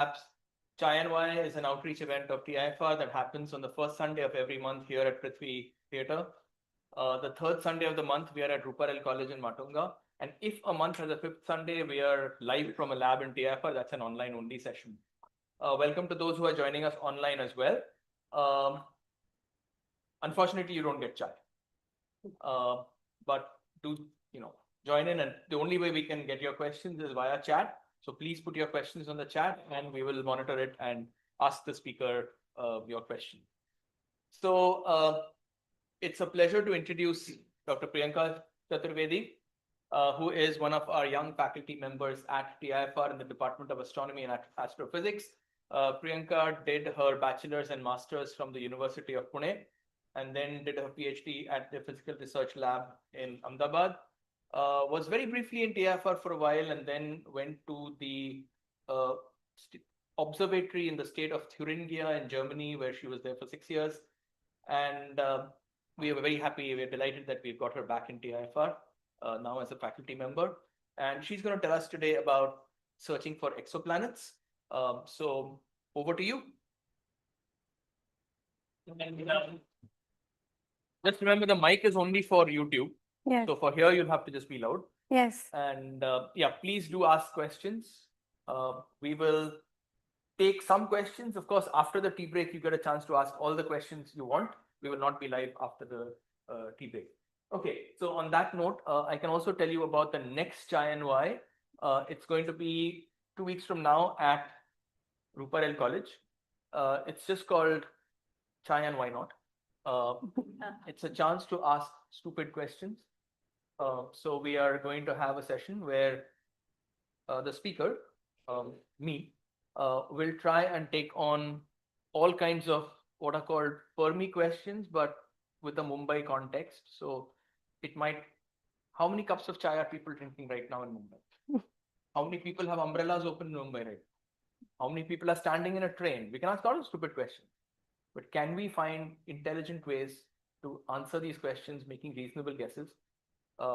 Perhaps Chai is an outreach event of TIFR that happens on the first Sunday of every month here at Prithvi Theatre. The third Sunday of the month, we are at Ruparel College in Matunga. And if a month has a fifth Sunday, we are live from a lab in TIFR. That's an online only session. Welcome to those who are joining us online as well. Unfortunately, you don't get chai. But do join in, and the only way we can get your questions is via chat. So please put your questions on the chat and we will monitor it and ask the speaker your question. So it's a pleasure to introduce Dr. Priyanka Chaturvedi, who is one of our young faculty members at TIFR in the Department of Astronomy and Astrophysics. Priyanka did her bachelor's and master's from the University of Pune, and then did her PhD at the Physical Research Lab in Ahmedabad. Was very briefly in TIFR for a while, and then went to the observatory in the state of Thuringia in Germany, where she was there for 6 years. And we were very happy, we're delighted that we've got her back in TIFR now as a faculty member. And she's going to tell us today about searching for exoplanets. So over to you. And just remember, the mic is only for YouTube. Yes. So for here, you'll have to just be loud. Yes. And yeah, please do ask questions. We will take some questions. Of course, after the tea break, you get a chance to ask all the questions you want. We will not be live after the tea break. Okay, so on that note, I can also tell you about the next Chai and Why. It's going to be 2 weeks from now at Ruparel College. It's just called Chai and Why Not. It's a chance to ask stupid questions. So we are going to have a session where the speaker, me, will try and take on all kinds of what are called Fermi questions, but with a Mumbai context. So it might, how many cups of chai are people drinking right now in Mumbai? How many people have umbrellas open in Mumbai right now? How many people are standing in a train? We can ask all stupid questions. But can we find intelligent ways to answer these questions, making reasonable guesses?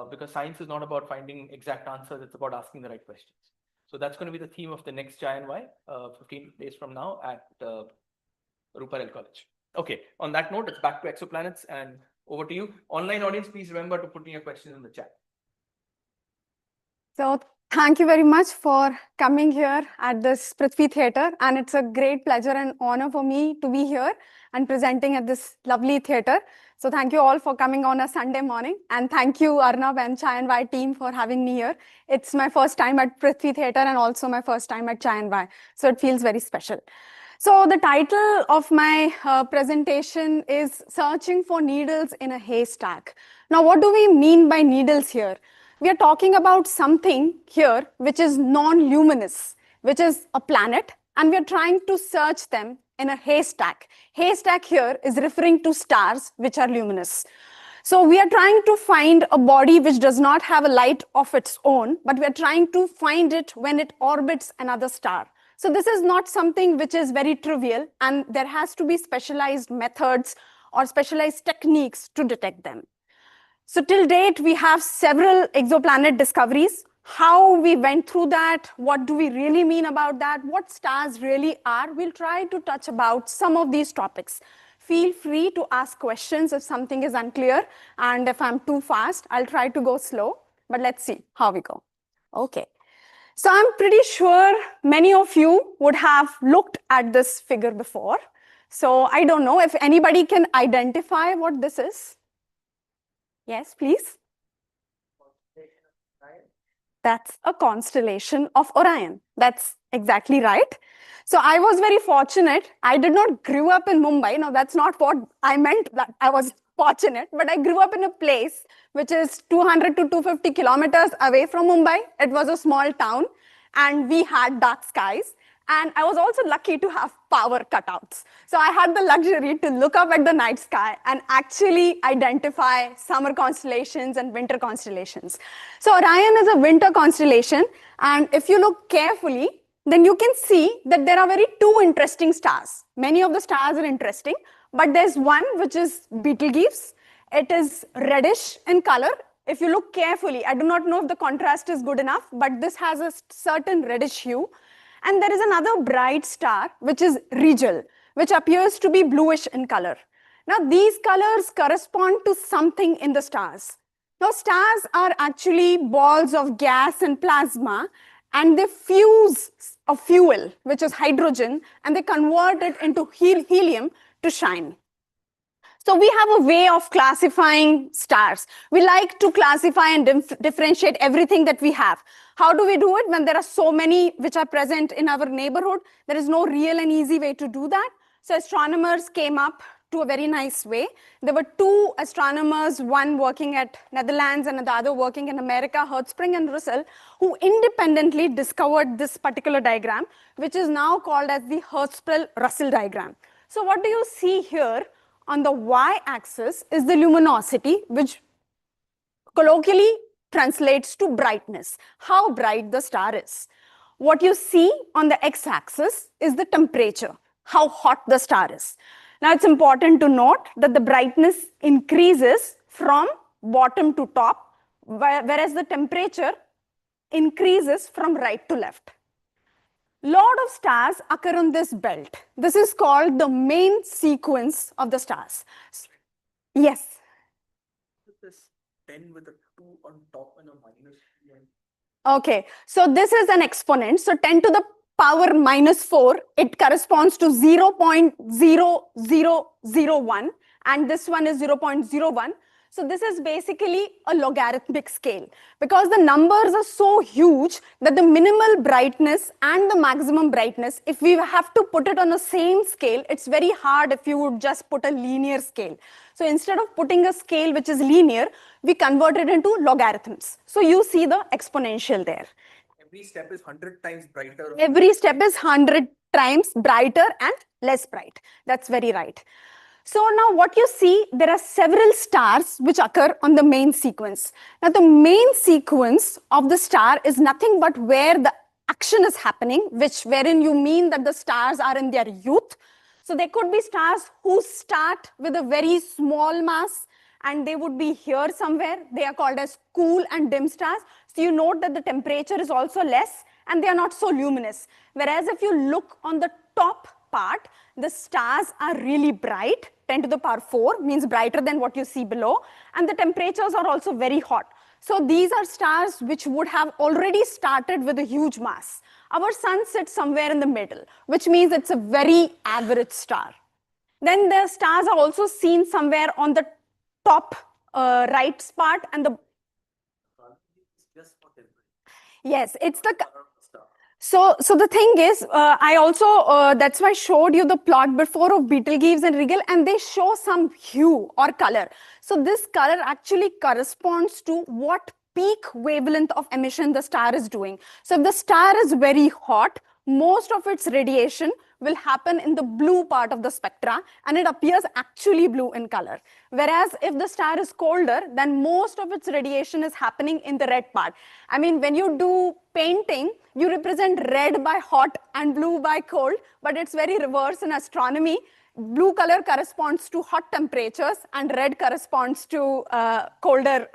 Because science is not about finding exact answers, it's about asking the right questions. So that's going to be the theme of the next Chai and Why, 15 days from now at Ruparel College. Okay, on that note, it's back to exoplanets and over to you. Online audience, please remember to put in your questions in the chat. So thank you very much for coming here at this Prithvi Theatre, and it's a great pleasure and honor for me to be here and presenting at this lovely theatre. So thank you all for coming on a Sunday morning, and thank you Arnab and Chai and Why team for having me here. It's my first time at Prithvi Theatre and also my first time at Chai and Why, so it feels very special. So the title of my presentation is Searching for Needles in a Haystack. Now, what do we mean by needles here? We are talking about something here which is non-luminous, which is a planet, and we are trying to search them in a haystack. Haystack here is referring to stars which are luminous. So we are trying to find a body which does not have a light of its own, but we are trying to find it when it orbits another star. So this is not something which is very trivial, and there has to be specialized methods or specialized techniques to detect them. So till date, we have several exoplanet discoveries. How we went through that, what do we really mean about that, what stars really are, we'll try to touch about some of these topics. Feel free to ask questions if something is unclear, and if I'm too fast, I'll try to go slow, but let's see how we go. Okay. So I'm pretty sure many of you would have looked at this figure before. So I don't know if anybody can identify what this is. Yes, please. That's a constellation of Orion. That's exactly right. So I was very fortunate. I did not grow up in Mumbai. Now, that's not what I meant, that I was fortunate, but I grew up in a place which is 200 to 250 kilometers away from Mumbai. It was a small town, and we had dark skies. And I was also lucky to have power cutouts. So I had the luxury to look up at the night sky and actually identify summer constellations and winter constellations. So Orion is a winter constellation. And if you look carefully, then you can see that there are two interesting stars. Many of the stars are interesting, but there's one which is Betelgeuse. It is reddish in color. If you look carefully, I do not know if the contrast is good enough, but this has a certain reddish hue. And there is another bright star, which is Rigel, which appears to be bluish in color. Now, these colors correspond to something in the stars. Now, stars are actually balls of gas and plasma, and they fuse a fuel, which is hydrogen, and they convert it into helium to shine. So we have a way of classifying stars. We like to classify and differentiate everything that we have. How do we do it when there are so many which are present in our neighborhood? There is no real and easy way to do that. So astronomers came up to a very nice way. There were two astronomers, one working at Netherlands and the other working in America, Hertzsprung and Russell, who independently discovered this particular diagram, which is now called as the Hertzsprung-Russell diagram. So what do you see here? On the y-axis is the luminosity, which colloquially translates to brightness, how bright the star is. What you see on the x-axis is the temperature, how hot the star is. Now, it's important to note that the brightness increases from bottom to top, whereas the temperature increases from right to left. Lot of stars occur on this belt. This is called the main sequence of the stars. Yes. This 10 with a 2 on top and a minus 3. Okay, so this is an exponent. So 10 to the power minus 4, it corresponds to 0.0001, and this one is 0.01. So this is basically a logarithmic scale because the numbers are so huge that the minimal brightness and the maximum brightness, if we have to put it on the same scale, it's very hard if you would just put a linear scale. So instead of putting a scale which is linear, we convert it into logarithms. So you see the exponential there. Every step is 100 times brighter. Every step is 100 times brighter and less bright. That's very right. So now what you see, there are several stars which occur on the main sequence. Now the main sequence of the star is nothing but where the action is happening, wherein you mean that the stars are in their youth. So there could be stars who start with a very small mass and they would be here somewhere. They are called as cool and dim stars. So you note that the temperature is also less and they are not so luminous. Whereas if you look on the top part, the stars are really bright. 10 to the power 4 means brighter than what you see below, and the temperatures are also very hot. So these are stars which would have already started with a huge mass. Our sun sits somewhere in the middle, which means it's a very average star. Then the stars are also seen somewhere on the top right part and the... Yes, it's the... So the thing is, I also, that's why I showed you the plot before of Betelgeuse and Rigel, and they show some hue or color. So this color actually corresponds to what peak wavelength of emission the star is doing. So if the star is very hot, most of its radiation will happen in the blue part of the spectra, and it appears actually blue in color. Whereas if the star is colder, then most of its radiation is happening in the red part. I mean, when you do painting, you represent red by hot and blue by cold, but it's very reverse in astronomy. Blue color corresponds to hot temperatures and red corresponds to colder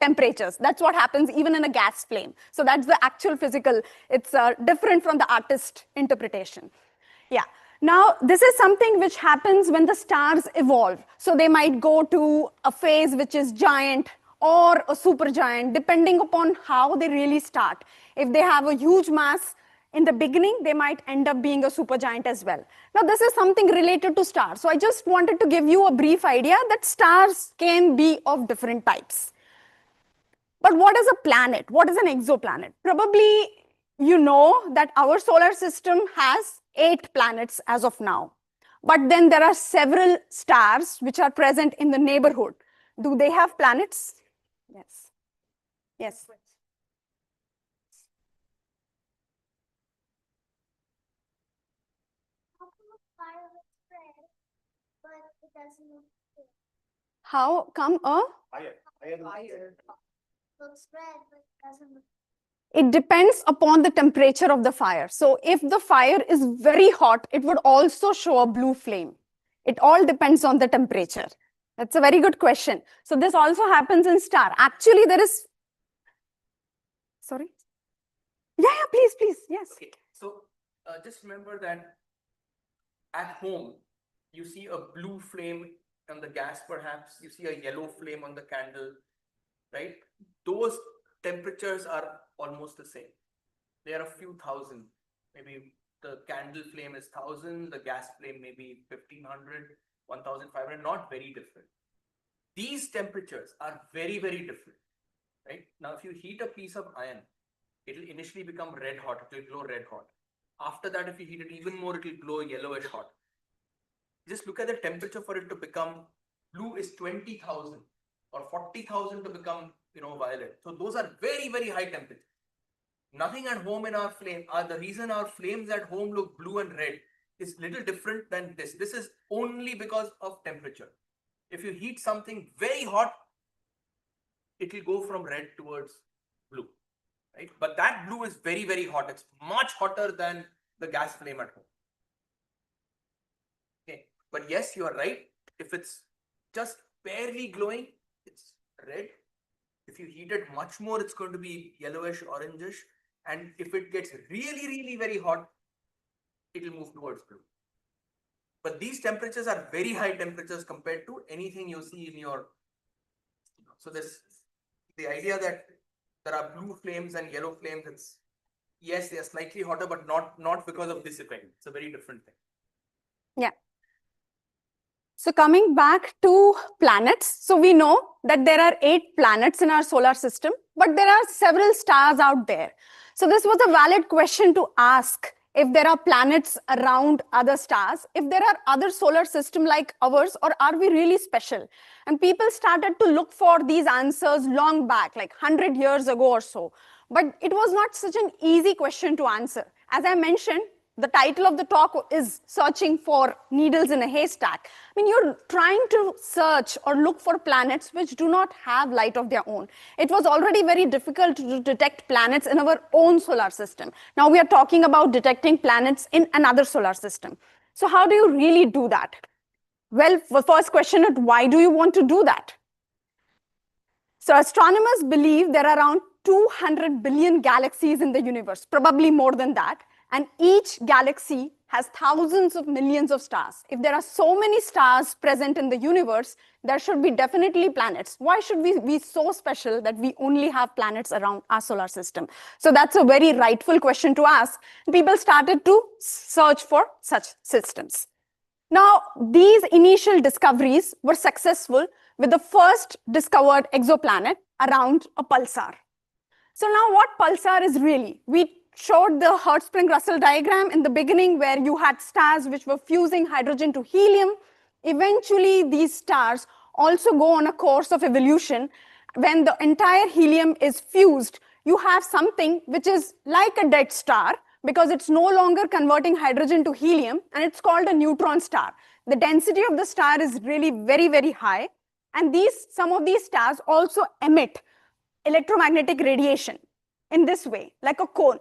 temperatures. That's what happens even in a gas flame. So that's the actual physical. It's different from the artist interpretation. Yeah. Now, this is something which happens when the stars evolve. So they might go to a phase which is giant or a supergiant, depending upon how they really start. If they have a huge mass in the beginning, they might end up being a supergiant as well. Now, this is something related to stars. So I just wanted to give you a brief idea that stars can be of different types. But what is a planet? What is an exoplanet? Probably you know that our solar system has 8 planets as of now. But then there are several stars which are present in the neighborhood. Do they have planets? Yes. Yes. How come a? Higher. It depends upon the temperature of the fire. So if the fire is very hot, it would also show a blue flame. It all depends on the temperature. That's a very good question. So this also happens in star. Actually, there is... Sorry? Yeah, please, yes. Okay. So just remember that at home, you see a blue flame on the gas, perhaps, you see a yellow flame on the candle, right? Those temperatures are almost the same. They are a few thousand. Maybe the candle flame is 1,000, the gas flame maybe 1,500, 1,500, not very different. These temperatures are very, very different, right? Now, if you heat a piece of iron, it will initially become red hot, it will glow red hot. After that, if you heat it even more, it will glow yellowish hot. Just look at the temperature for it to become blue is 20,000 or 40,000 to become, violet. So those are very, very high temperatures. Nothing at home in our flame. The reason our flames at home look blue and red is little different than this. This is only because of temperature. If you heat something very hot, it will go from red towards blue, right? But that blue is very, very hot. It's much hotter than the gas flame at home. Okay, but yes, you are right. If it's just barely glowing, it's red. If you heat it much more, it's going to be yellowish, orangish. And if it gets really, really very hot, it will move towards blue. But these temperatures are very high temperatures compared to anything you see in your. So this, the idea that there are blue flames and yellow flames, it's, yes, they are slightly hotter, but not because of this effect. It's a very different thing. Yeah. So coming back to planets, so we know that there are 8 planets in our solar system, but there are several stars out there. So this was a valid question to ask, if there are planets around other stars, if there are other solar system like ours, or are we really special? And people started to look for these answers long back, like 100 years ago or so. But it was not such an easy question to answer. As I mentioned, the title of the talk is Searching for Needles in a Haystack. I mean, you're trying to search or look for planets which do not have light of their own. It was already very difficult to detect planets in our own solar system. Now we are talking about detecting planets in another solar system. So how do you really do that? Well, the first question is, why do you want to do that? So astronomers believe there are around 200 billion galaxies in the universe, probably more than that. And each galaxy has thousands of millions of stars. If there are so many stars present in the universe, there should be definitely planets. Why should we be so special that we only have planets around our solar system? So that's a very rightful question to ask. People started to search for such systems. Now, these initial discoveries were successful with the first discovered exoplanet around a pulsar. So now what pulsar is really? We showed the Hertzsprung-Russell diagram in the beginning where you had stars which were fusing hydrogen to helium. Eventually, these stars also go on a course of evolution. When the entire helium is fused, you have something which is like a dead star because it's no longer converting hydrogen to helium, and it's called a neutron star. The density of the star is really very, very high. And some of these stars also emit electromagnetic radiation in this way, like a cone.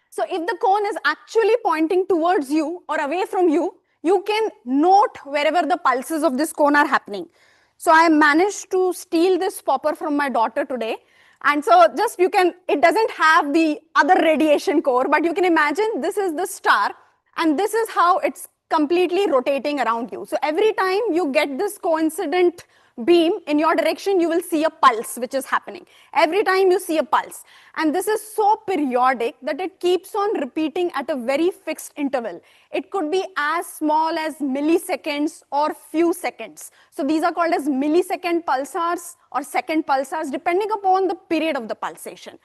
So if the cone is actually pointing towards you or away from you, you can note wherever the pulses of this cone are happening. So I managed to steal this popper from my daughter today. And so just it doesn't have the other radiation core, but you can imagine this is the star, and this is how it's completely rotating around you. So every time you get this coincident beam in your direction, you will see a pulse which is happening. Every time you see a pulse. And this is so periodic that it keeps on repeating at a very fixed interval. It could be as small as milliseconds or few seconds. So these are called as millisecond pulsars or second pulsars, depending upon the period of the pulsation.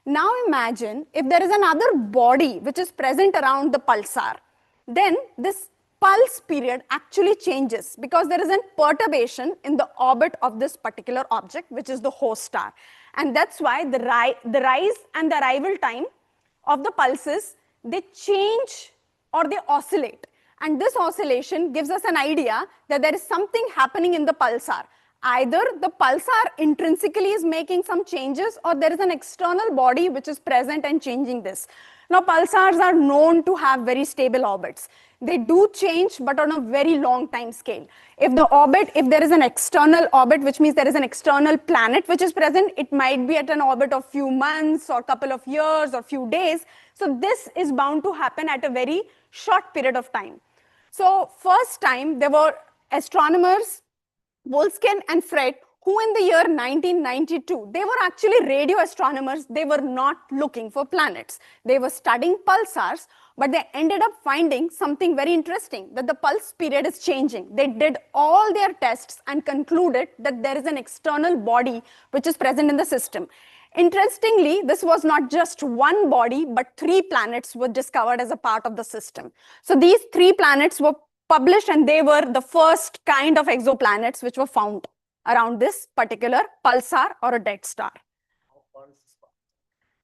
Now imagine if there is another body which is present around the pulsar, then this pulse period actually changes because there is a perturbation in the orbit of this particular object, which is the host star. And that's why the rise and the arrival time of the pulses, they change or they oscillate. And this oscillation gives us an idea that there is something happening in the pulsar. Either the pulsar intrinsically is making some changes, or there is an external body which is present and changing this. Now, pulsars are known to have very stable orbits. They do change, but on a very long time scale. If there is an external orbit, which means there is an external planet which is present, it might be at an orbit of few months or couple of years or few days. So this is bound to happen at a very short period of time. So first time, there were astronomers, Wolskin and Fred, who in the year 1992, they were actually radio astronomers. They were not looking for planets. They were studying pulsars, but they ended up finding something very interesting, that the pulse period is changing. They did all their tests and concluded that there is an external body which is present in the system. Interestingly, this was not just one body, but 3 planets were discovered as a part of the system. So these 3 planets were published, and they were the first kind of exoplanets which were found around this particular pulsar or a dead star.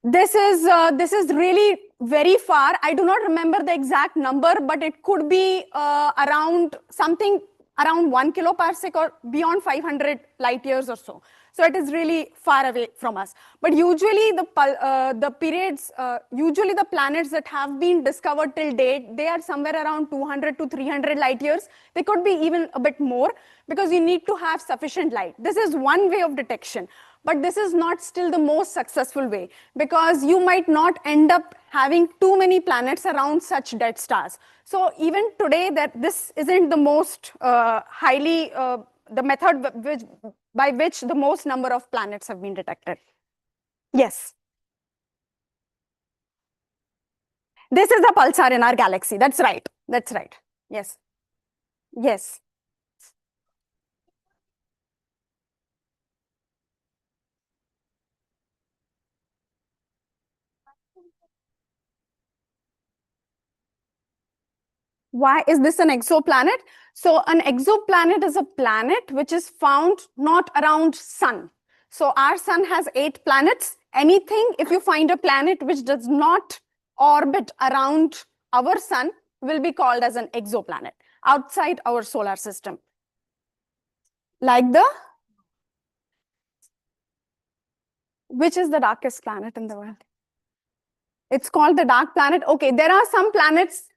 This is really very far. I do not remember the exact number, but it could be around 1 kiloparsec or beyond 500 light years or so. So it is really far away from us. But usually the planets that have been discovered till date, they are somewhere around 200 to 300 light years. They could be even a bit more, because you need to have sufficient light. This is one way of detection, but this is not still the most successful way, because you might not end up having too many planets around such dead stars. So even today, that this isn't the most the method by which the most number of planets have been detected. Yes. This is the pulsar in our galaxy. That's right. That's right. Yes. Yes. Why is this an exoplanet? So an exoplanet is a planet which is found not around sun. So our sun has 8 planets. Anything, if you find a planet which does not orbit around our sun, will be called as an exoplanet outside our solar system. Like which is the darkest planet in the world? It's called the dark planet. Okay, there are some planets.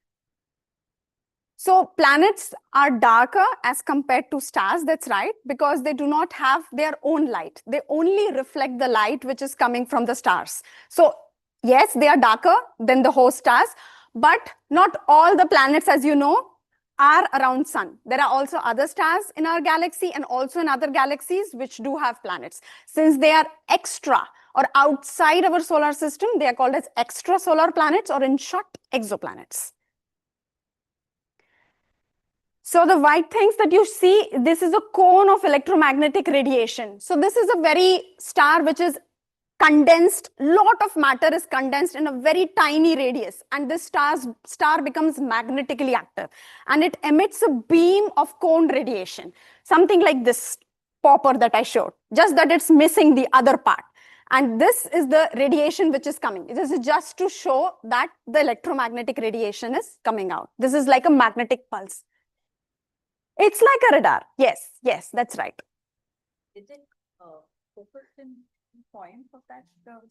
So planets are darker as compared to stars, that's right, because they do not have their own light. They only reflect the light which is coming from the stars. So yes, they are darker than the host stars, but not all the planets, as you know, are around sun. There are also other stars in our galaxy and also in other galaxies which do have planets. Since they are extra or outside our solar system, they are called as extrasolar planets, or in short, exoplanets. So the white things that you see, this is a cone of electromagnetic radiation. So this is a very star which is condensed. Lot of matter is condensed in a very tiny radius, and this star becomes magnetically active, and it emits a beam of cone radiation, something like this popper that I showed, just that it's missing the other part. And this is the radiation which is coming. This is just to show that the electromagnetic radiation is coming out. This is like a magnetic pulse. It's like a radar. Yes, yes, that's right. Is it focused in points of that planet?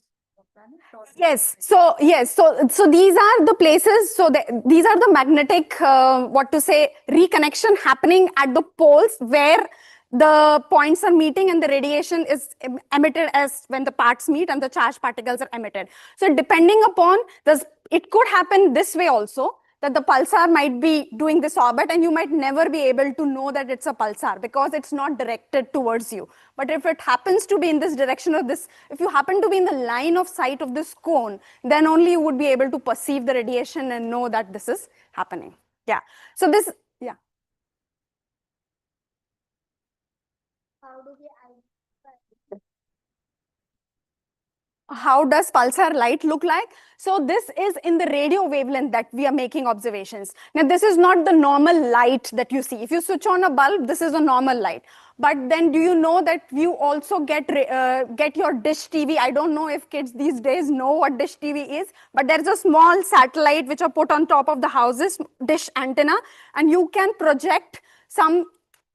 Yes. So yes. So these are the places. So these are the magnetic, reconnection happening at the poles where the points are meeting and the radiation is emitted as when the parts meet and the charged particles are emitted. So depending upon this, it could happen this way also, that the pulsar might be doing this orbit and you might never be able to know that it's a pulsar because it's not directed towards you. But if it happens to be in this direction or this, if you happen to be in the line of sight of this cone, then only you would be able to perceive the radiation and know that this is happening. Yeah. So this, yeah. How does pulsar light look like? So this is in the radio wavelength that we are making observations. Now this is not the normal light that you see. If you switch on a bulb, this is a normal light. But then do you know that you also get your dish TV? I don't know if kids these days know what dish TV is, but there's a small satellite which are put on top of the houses, dish antenna, and you can project some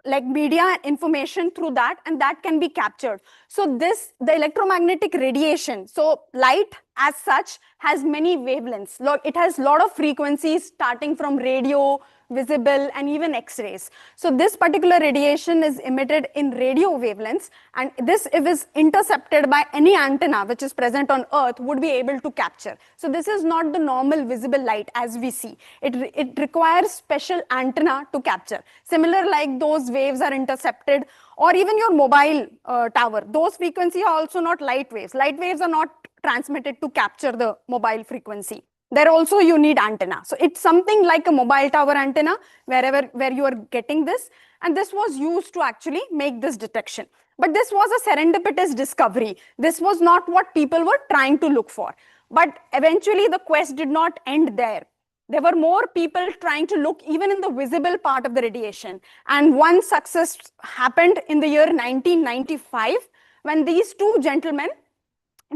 like media information through that, and that can be captured. So the electromagnetic radiation, so light as such has many wavelengths. It has a lot of frequencies starting from radio visible, and even X-rays. So this particular radiation is emitted in radio wavelengths, and this, if is intercepted by any antenna which is present on Earth, would be able to capture. So this is not the normal visible light as we see. It requires special antenna to capture. Similar like those waves are intercepted, or even your mobile tower. Those frequencies are also not light waves. Light waves are not transmitted to capture the mobile frequency. There also you need antenna. So it's something like a mobile tower antenna where you are getting this. And this was used to actually make this detection. But this was a serendipitous discovery. This was not what people were trying to look for. But eventually the quest did not end there. There were more people trying to look even in the visible part of the radiation. And one success happened in the year 1995 when these two gentlemen,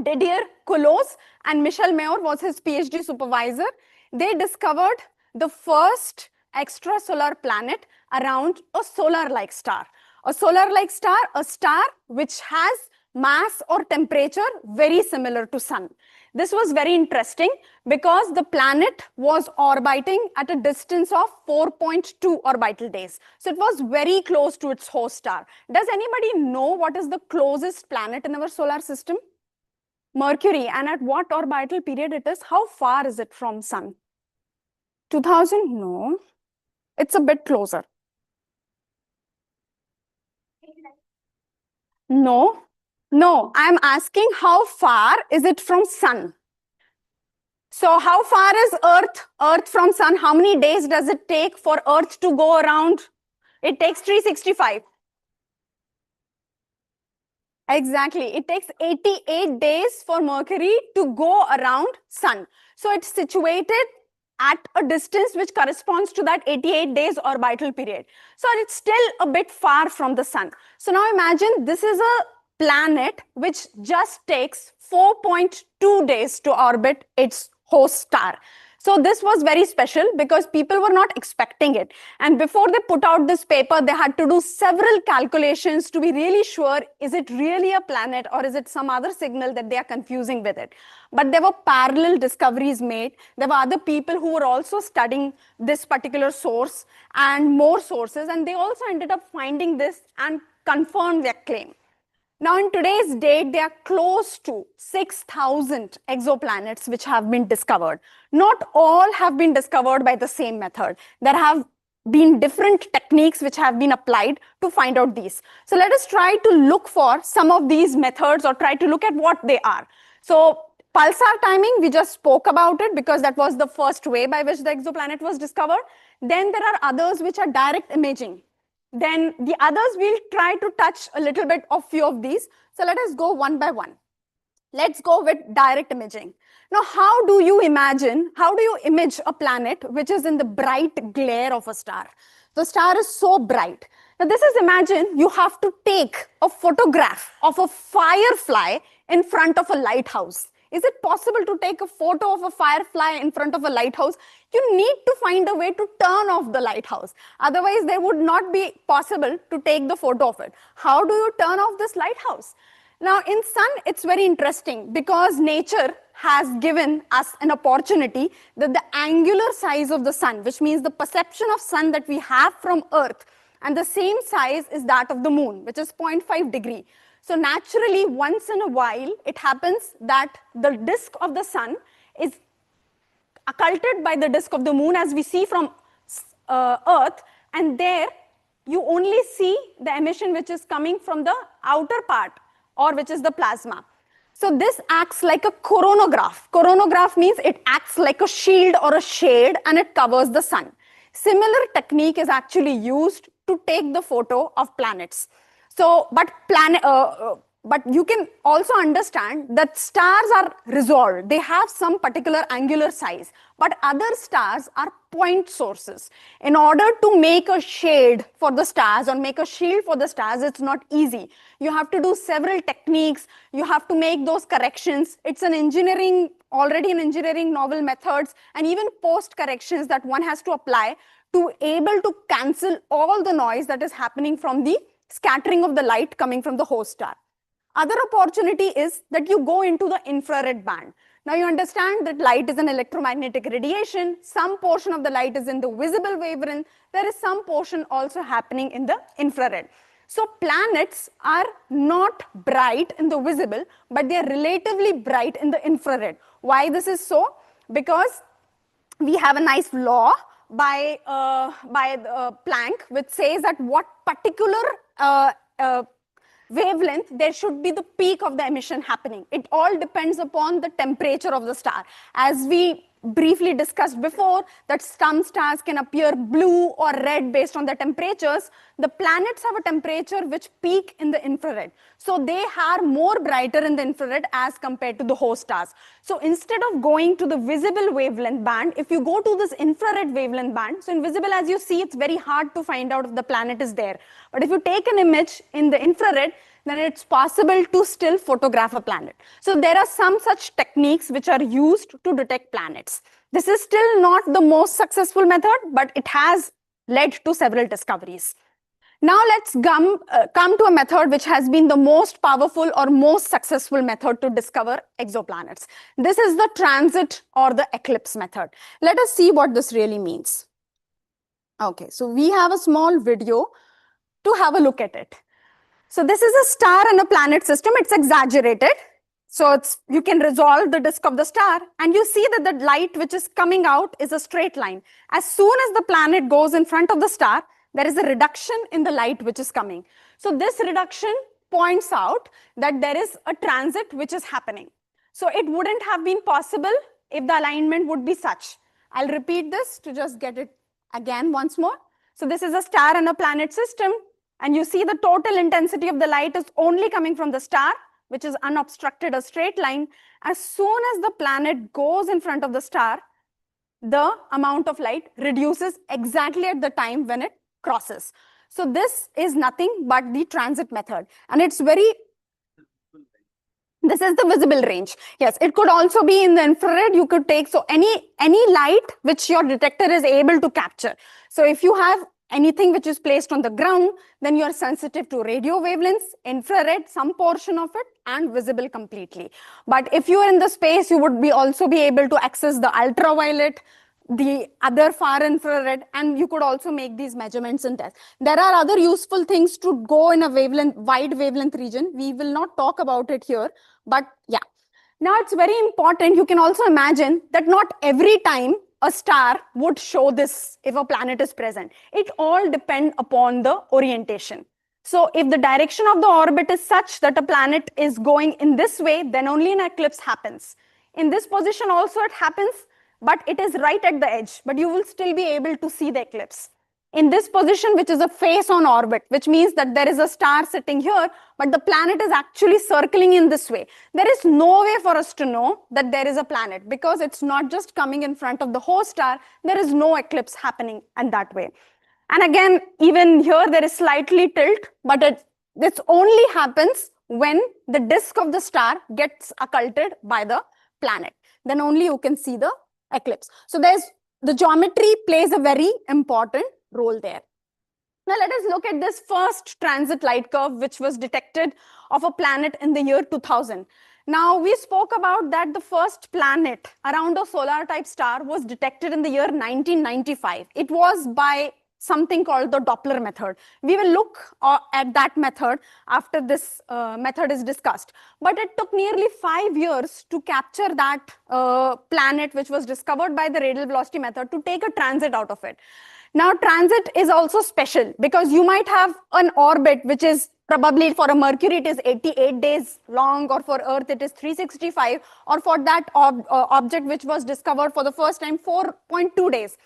Didier Queloz and Michel Mayor was his PhD supervisor, they discovered the first extrasolar planet around a solar-like star. A solar-like star, a star which has mass or temperature very similar to Sun. This was very interesting because the planet was orbiting at a distance of 4.2 orbital days. So it was very close to its host star. Does anybody know what is the closest planet in our solar system? Mercury. And at what orbital period it is? How far is it from Sun? 2000? No. It's a bit closer. No. No, I'm asking how far is it from Sun? So how far is Earth from Sun? How many days does it take for Earth to go around? It takes 365. Exactly. It takes 88 days for Mercury to go around Sun. So it's situated at a distance which corresponds to that 88 days orbital period. So it's still a bit far from the Sun. So now imagine this is a planet which just takes 4.2 days to orbit its host star. So this was very special because people were not expecting it. And before they put out this paper, they had to do several calculations to be really sure, is it really a planet or is it some other signal that they are confusing with it? But there were parallel discoveries made. There were other people who were also studying this particular source and more sources, and they also ended up finding this and confirmed their claim. Now, in today's date, there are close to 6,000 exoplanets which have been discovered. Not all have been discovered by the same method. There have been different techniques which have been applied to find out these. So let us try to look for some of these methods or try to look at what they are. So pulsar timing, we just spoke about it because that was the first way by which the exoplanet was discovered. Then there are others which are direct imaging. Then the others, we'll try to touch a little bit of few of these. So let us go one by one. Let's go with direct imaging. Now, how do you image a planet which is in the bright glare of a star? The star is so bright. Now, this is, imagine you have to take a photograph of a firefly in front of a lighthouse. Is it possible to take a photo of a firefly in front of a lighthouse? You need to find a way to turn off the lighthouse. Otherwise, there would not be possible to take the photo of it. How do you turn off this lighthouse? Now, in Sun, it's very interesting because nature has given us an opportunity that the angular size of the Sun, which means the perception of Sun that we have from Earth, and the same size is that of the Moon, which is 0.5 degree. So naturally, once in a while, it happens that the disk of the Sun is occulted by the disk of the Moon as we see from Earth, and there you only see the emission which is coming from the outer part, or which is the plasma. So this acts like a coronagraph. Coronagraph means it acts like a shield or a shade and it covers the Sun. Similar technique is actually used to take the photo of planets. So, but you can also understand that stars are resolved. They have some particular angular size, but other stars are point sources. In order to make a shade for the stars or make a shield for the stars, it's not easy. You have to do several techniques. You have to make those corrections. It's already an engineering novel methods, and even post corrections that one has to apply to able to cancel all the noise that is happening from the scattering of the light coming from the host star. Other opportunity is that you go into the infrared band. Now you understand that light is an electromagnetic radiation. Some portion of the light is in the visible wavelength. There is some portion also happening in the infrared. So planets are not bright in the visible, but they are relatively bright in the infrared. Why this is so? Because we have a nice law by Planck, which says that what particular wavelength there should be the peak of the emission happening. It all depends upon the temperature of the star. As we briefly discussed before, that some stars can appear blue or red based on the temperatures. The planets have a temperature which peak in the infrared. So they are more brighter in the infrared as compared to the host stars. So instead of going to the visible wavelength band, if you go to this infrared wavelength band, so in visible, as you see, it's very hard to find out if the planet is there. But if you take an image in the infrared, then it's possible to still photograph a planet. So there are some such techniques which are used to detect planets. This is still not the most successful method, but it has led to several discoveries. Now let's come to a method which has been the most powerful or most successful method to discover exoplanets. This is the transit or the eclipse method. Let us see what this really means. Okay, so we have a small video to have a look at it. So this is a star and a planet system. It's exaggerated. So you can resolve the disk of the star, and you see that the light which is coming out is a straight line. As soon as the planet goes in front of the star, there is a reduction in the light which is coming. So this reduction points out that there is a transit which is happening. So it wouldn't have been possible if the alignment would be such. I'll repeat this to just get it again once more. So this is a star and a planet system. And you see the total intensity of the light is only coming from the star, which is unobstructed, a straight line. As soon as the planet goes in front of the star, the amount of light reduces exactly at the time when it crosses. So this is nothing but the transit method. And it's this is the visible range. Yes, it could also be in the infrared. You could take, so any light which your detector is able to capture. So if you have anything which is placed on the ground, then you are sensitive to radio wavelengths, infrared, some portion of it, and visible completely. But if you are in the space, you would also be able to access the ultraviolet, the other far infrared, and you could also make these measurements and tests. There are other useful things to go in a wide wavelength region. We will not talk about it here, but yeah. Now it's very important. You can also imagine that not every time a star would show this if a planet is present. It all depends upon the orientation. So if the direction of the orbit is such that a planet is going in this way, then only an eclipse happens. In this position also it happens, but it is right at the edge, but you will still be able to see the eclipse. In this position, which is a face on orbit, which means that there is a star sitting here, but the planet is actually circling in this way. There is no way for us to know that there is a planet because it's not just coming in front of the host star. There is no eclipse happening in that way. And again, even here, there is slightly tilt, but this only happens when the disk of the star gets occulted by the planet. Then only you can see the eclipse. So the geometry plays a very important role there. Now let us look at this first transit light curve which was detected of a planet in the year 2000. Now we spoke about that the first planet around a solar type star was detected in the year 1995. It was by something called the Doppler method. We will look at that method after this method is discussed. But it took nearly 5 years to capture that planet which was discovered by the radial velocity method to take a transit out of it. Now transit is also special because you might have an orbit which is probably for a Mercury it is 88 days long, or for Earth it is 365, or for that object which was discovered for the first time 4.2 days.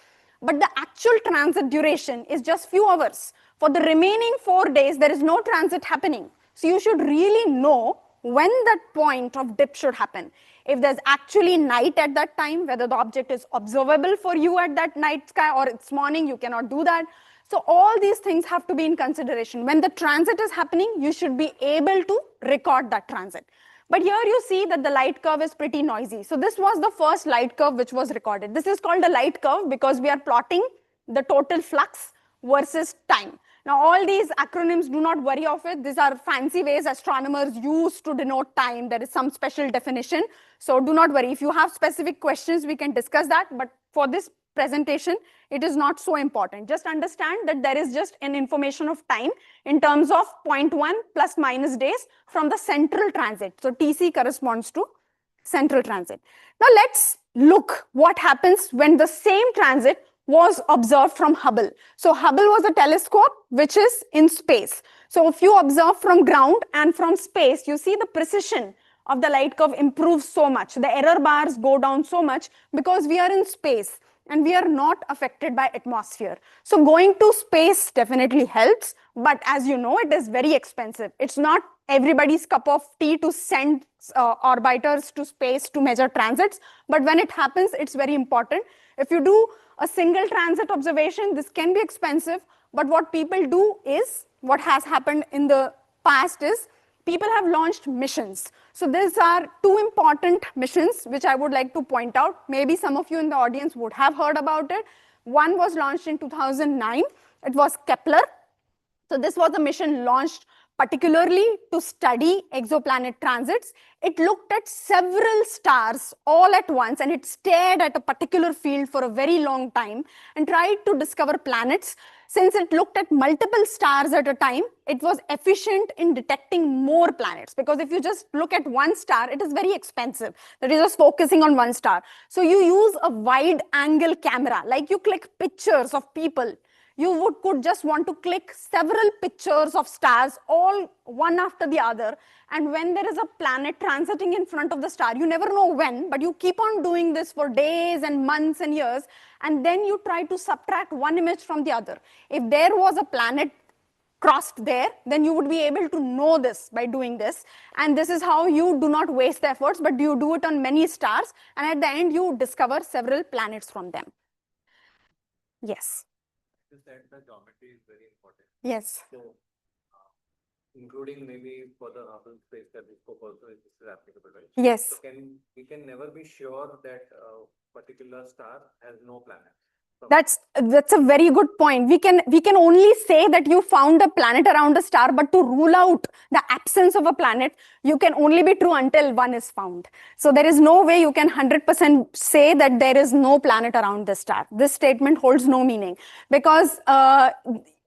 But the actual transit duration is just few hours. For the remaining 4 days, there is no transit happening. So you should really know when that point of dip should happen. If there's actually night at that time, whether the object is observable for you at that night sky or it's morning, you cannot do that. So all these things have to be in consideration. When the transit is happening, you should be able to record that transit. But here you see that the light curve is pretty noisy. So this was the first light curve which was recorded. This is called a light curve because we are plotting the total flux versus time. Now, all these acronyms, do not worry of it. These are fancy ways astronomers use to denote time. There is some special definition. So do not worry. If you have specific questions, we can discuss that. But for this presentation, it is not so important. Just understand that there is just an information of time in terms of 0.1 plus minus days from the central transit. So TC corresponds to central transit. Now let's look what happens when the same transit was observed from Hubble. So Hubble was a telescope which is in space. So if you observe from ground and from space, you see the precision of the light curve improves so much. The error bars go down so much because we are in space and we are not affected by atmosphere. So going to space definitely helps, but as you know, it is very expensive. It's not everybody's cup of tea to send orbiters to space to measure transits, but when it happens, it's very important. If you do a single transit observation, this can be expensive, but what people do is, what has happened in the past is, people have launched missions. So these are two important missions which I would like to point out. Maybe some of you in the audience would have heard about it. One was launched in 2009. It was Kepler. So this was a mission launched particularly to study exoplanet transits. It looked at several stars all at once, and it stared at a particular field for a very long time and tried to discover planets. Since it looked at multiple stars at a time, it was efficient in detecting more planets, because if you just look at one star, it is very expensive. That is just focusing on one star. So you use a wide angle camera, like you click pictures of people. You could just want to click several pictures of stars, all one after the other. And when there is a planet transiting in front of the star, you never know when, but you keep on doing this for days and months and years. And then you try to subtract one image from the other. If there was a planet crossed there, then you would be able to know this by doing this. And this is how you do not waste the efforts, but you do it on many stars. And at the end, you discover several planets from them. Yes. You said the geometry is very important. Yes. So, including maybe for the Hubble Space Telescope also, this is applicable, right? Yes. So we can never be sure that a particular star has no planet. That's a very good point. We can only say that you found a planet around a star, but to rule out the absence of a planet, you can only be true until one is found. So there is no way you can 100% say that there is no planet around the star. This statement holds no meaning, because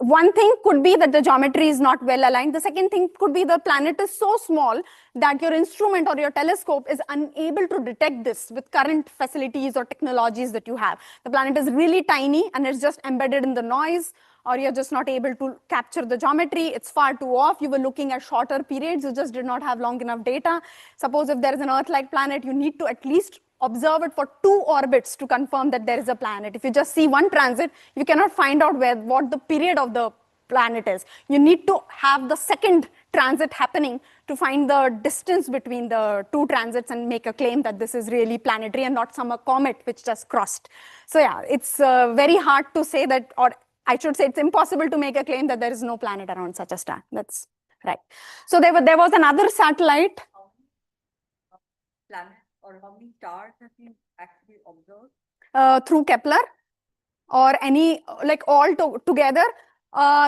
one thing could be that the geometry is not well aligned. The second thing could be the planet is so small that your instrument or your telescope is unable to detect this with current facilities or technologies that you have. The planet is really tiny and it's just embedded in the noise, or you're just not able to capture the geometry. It's far too off. You were looking at shorter periods. You just did not have long enough data. Suppose if there is an Earth-like planet, you need to at least observe it for 2 orbits to confirm that there is a planet. If you just see one transit, you cannot find out what the period of the planet is. You need to have the second transit happening to find the distance between the 2 transits and make a claim that this is really planetary and not some comet which just crossed. So yeah, it's very hard to say that, or I should say it's impossible to make a claim that there is no planet around such a star. That's right. So there was another satellite. How many planets or how many stars have you actually observed? Through Kepler or any, like all together,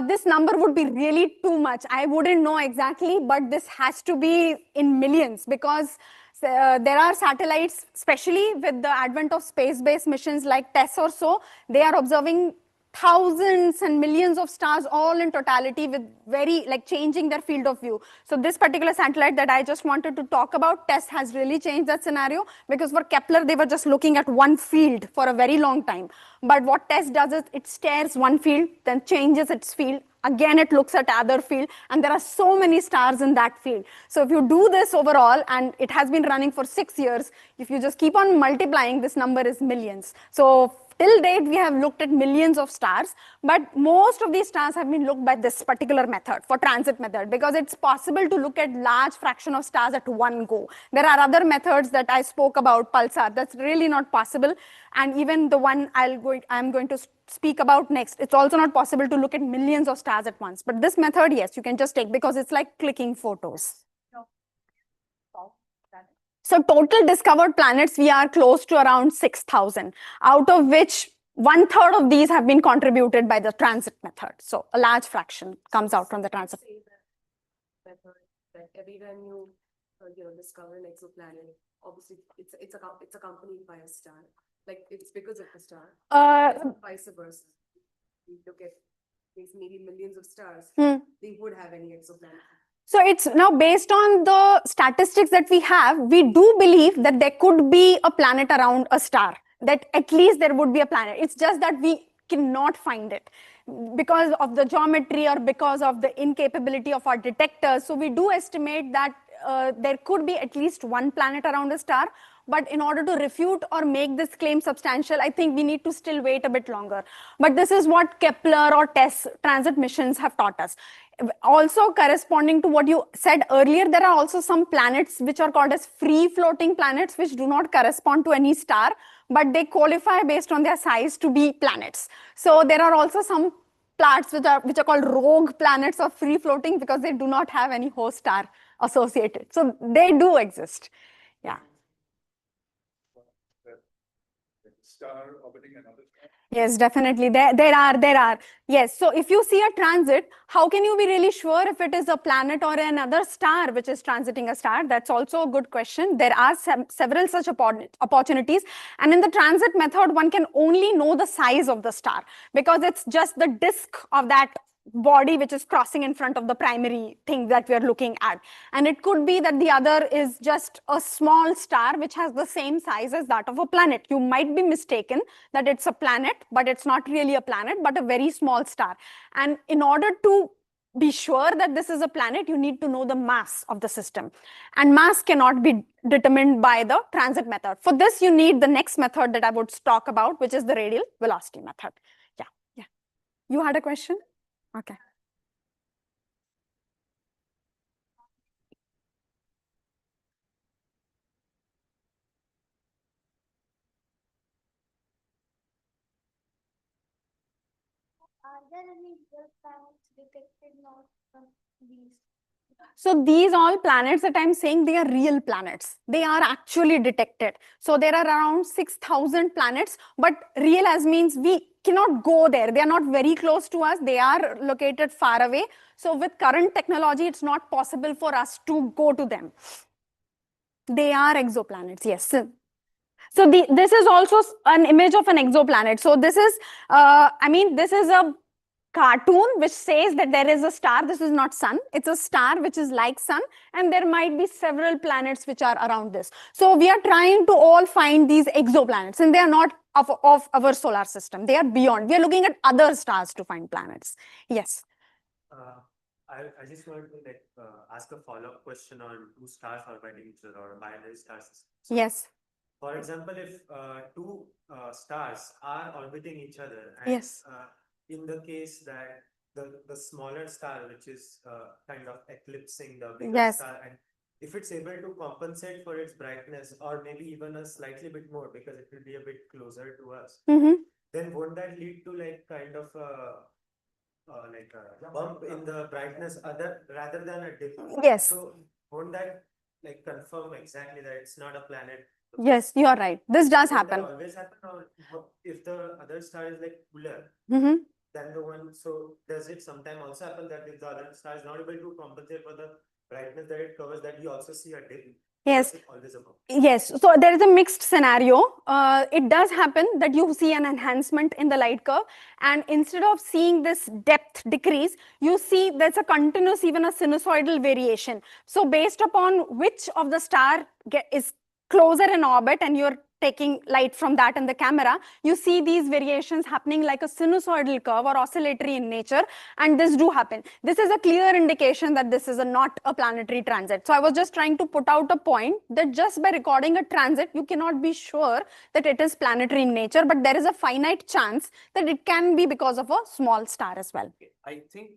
this number would be really too much. I wouldn't know exactly, but this has to be in millions, because there are satellites, especially with the advent of space-based missions like TESS or so, they are observing thousands and millions of stars all in totality, with very, like, changing their field of view. So this particular satellite that I just wanted to talk about, TESS, has really changed that scenario, because for Kepler, they were just looking at one field for a very long time. But what TESS does is it stares one field, then changes its field. Again, it looks at other field, and there are so many stars in that field. So if you do this overall, and it has been running for 6 years, if you just keep on multiplying, this number is millions. So till date, we have looked at millions of stars, but most of these stars have been looked by this particular method, for transit method, because it's possible to look at large fraction of stars at one go. There are other methods that I spoke about, pulsar, that's really not possible. And even the one I'm going to speak about next, it's also not possible to look at millions of stars at once. But this method, yes, you can just take, because it's like clicking photos. So total discovered planets, we are close to around 6,000, out of which 1/3 of these have been contributed by the transit method. So a large fraction comes out from the transit. Say that method that every time you discover an exoplanet, obviously it's accompanied by a star. Like it's because of the star. And vice versa. You look at these maybe millions of stars, they would have any exoplanet. So it's now based on the statistics that we have, we do believe that there could be a planet around a star, that at least there would be a planet. It's just that we cannot find it because of the geometry or because of the incapability of our detectors. So we do estimate that there could be at least one planet around a star. But in order to refute or make this claim substantial, I think we need to still wait a bit longer. But this is what Kepler or TESS transit missions have taught us. Also, corresponding to what you said earlier, there are also some planets which are called as free floating planets, which do not correspond to any star, but they qualify based on their size to be planets. So there are also some planets which are called rogue planets or free floating because they do not have any host star associated. So they do exist. Yeah. Star orbiting another star? Yes, definitely. There are. Yes. So if you see a transit, how can you be really sure if it is a planet or another star which is transiting a star? That's also a good question. There are several such opportunities. And in the transit method, one can only know the size of the star because it's just the disk of that body which is crossing in front of the primary thing that we are looking at. And it could be that the other is just a small star which has the same size as that of a planet. You might be mistaken that it's a planet, but it's not really a planet, but a very small star. And in order to be sure that this is a planet, you need to know the mass of the system. And mass cannot be determined by the transit method. For this, you need the next method that I would talk about, which is the radial velocity method. Yeah. You had a question? Okay. Are there any real planets detected not from these? So these all planets that I'm saying, they are real planets. They are actually detected. So there are around 6,000 planets, but real as means we cannot go there. They are not very close to us. They are located far away. So with current technology, it's not possible for us to go to them. They are exoplanets, yes. So this is also an image of an exoplanet. So this is, this is a cartoon which says that there is a star. This is not sun. It's a star which is like sun, and there might be several planets which are around this. So we are trying to all find these exoplanets, and they are not of our solar system. They are beyond. We are looking at other stars to find planets. Yes. I just wanted to ask a follow-up question on two stars orbiting each other or binary star systems. Yes. For example, if two stars are orbiting each other, and Yes. In the case that the smaller star, which is kind of eclipsing the bigger Yes. star, and if it's able to compensate for its brightness, or maybe even a slightly bit more because it will be a bit closer to us, then won't that lead to kind of a bump in the brightness rather than a dip? Yes. So won't that confirm exactly that it's not a planet? Yes, you are right. This does happen. That always happen, or if the other star is cooler than the one, so does it sometimes also happen that if the other star is not able to compensate for the brightness that it covers, that we also see a dip? Yes. Always a bump? Yes, so there is a mixed scenario. It does happen that you see an enhancement in the light curve, and instead of seeing this depth decrease, you see there's a continuous, even a sinusoidal variation. So based upon which of the star is closer in orbit and you're taking light from that in the camera, you see these variations happening like a sinusoidal curve or oscillatory in nature, and this do happen. This is a clear indication that this is not a planetary transit. So I was just trying to put out a point that just by recording a transit, you cannot be sure that it is planetary in nature, but there is a finite chance that it can be because of a small star as well. I think,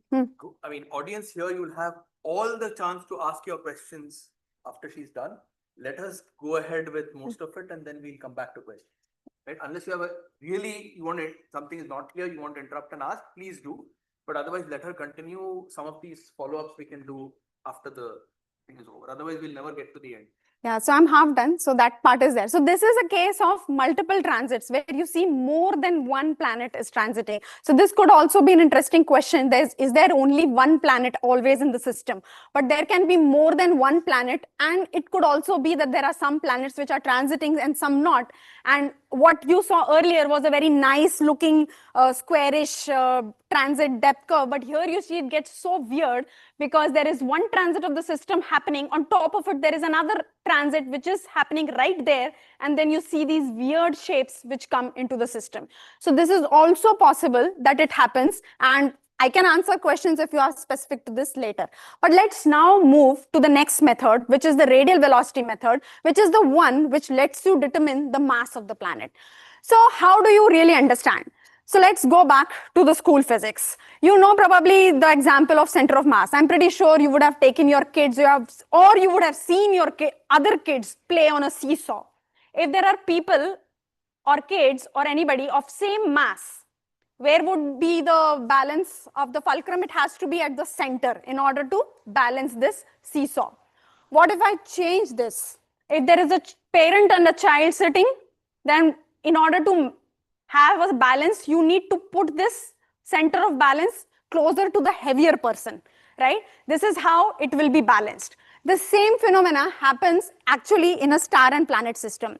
audience here, you'll have all the chance to ask your questions after she's done. Let us go ahead with most of it, and then we'll come back to questions. Right? Unless you have something is not clear, you want to interrupt and ask, please do. But otherwise, let her continue. Some of these follow-ups we can do after the thing is over. Otherwise, we'll never get to the end. Yeah, so I'm half done. So that part is there. So this is a case of multiple transits where you see more than one planet is transiting. So this could also be an interesting question. Is there only one planet always in the system? But there can be more than one planet, and it could also be that there are some planets which are transiting and some not. And what you saw earlier was a very nice looking squarish transit depth curve. But here you see it gets so weird because there is one transit of the system happening. On top of it, there is another transit which is happening right there. And then you see these weird shapes which come into the system. So this is also possible that it happens. And I can answer questions if you are specific to this later. But let's now move to the next method, which is the radial velocity method, which is the one which lets you determine the mass of the planet. So how do you really understand? So let's go back to the school physics. You know probably the example of center of mass. I'm pretty sure you would have taken your kids, or you would have seen your other kids play on a seesaw. If there are people or kids or anybody of same mass, where would be the balance of the fulcrum? It has to be at the center in order to balance this seesaw. What if I change this? If there is a parent and a child sitting, then in order to have a balance, you need to put this center of balance closer to the heavier person, right? This is how it will be balanced. The same phenomena happens actually in a star and planet system.